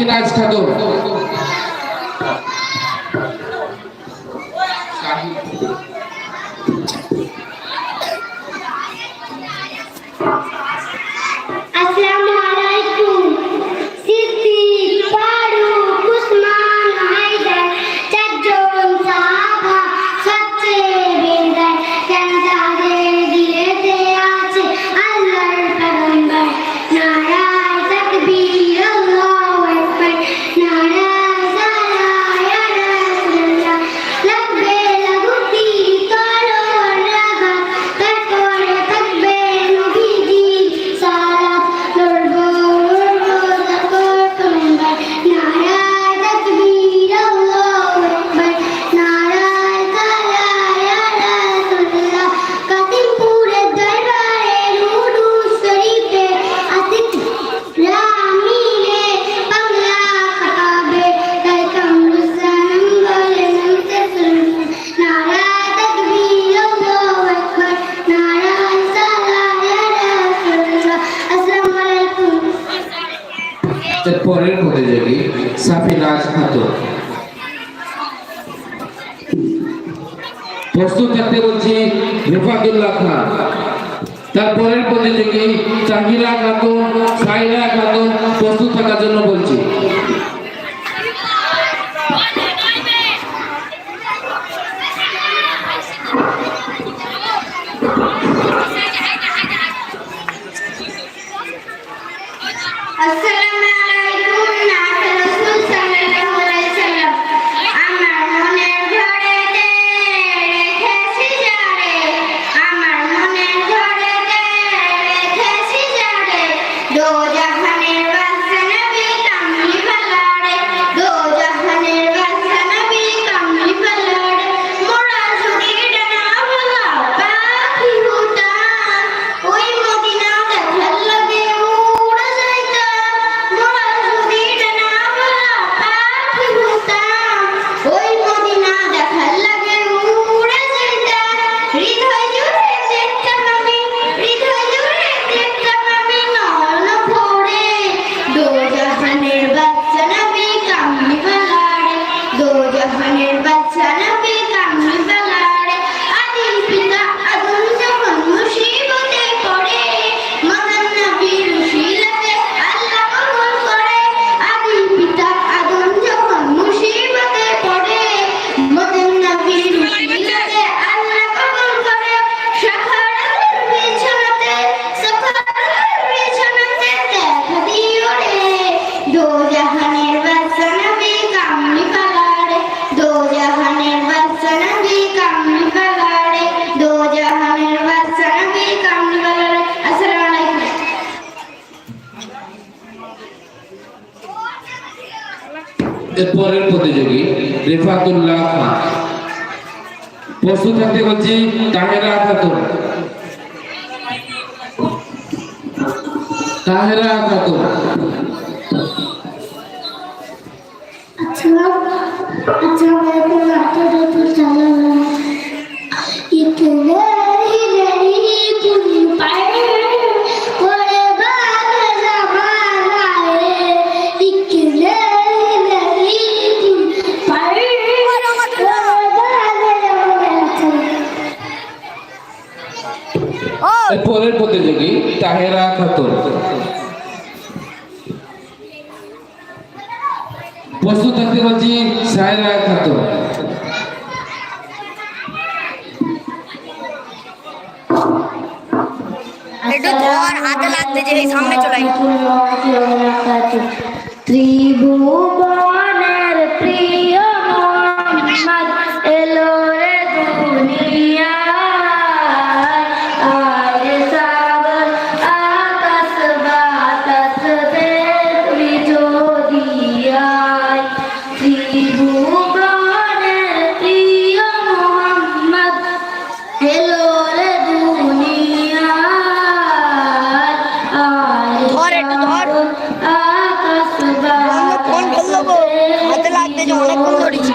সাফিনাজ খাতুন। পরের প্রতিযোগী সাফিনাজ খাতুন। প্রস্তুত থাকতে বলছি রিফাতুল্লাহ খান। তারপরের প্রতিযোগী জাহিরা খাতুন, সাইরা খাতুন, প্রস্তুত থাকার জন্য বলছি। পরের প্রতিযোগী রিফাতুল্লাহ খান। প্রস্তুত থাকতে বলছি তাহেরা খাতুন। তাহেরা খাতুন। পরের প্রতিযোগী তাহেরা খাতুন। প্রস্তুত থাকতে বলছি সায়রা খাতুন। হাতে লাগতে যে সামনে চলে ত্রিভুবনের প্রিয় মোহাম্মদ এলো রে দুনিয়া। হাতে লাগতে যে অনেকক্ষণ ধরেছি।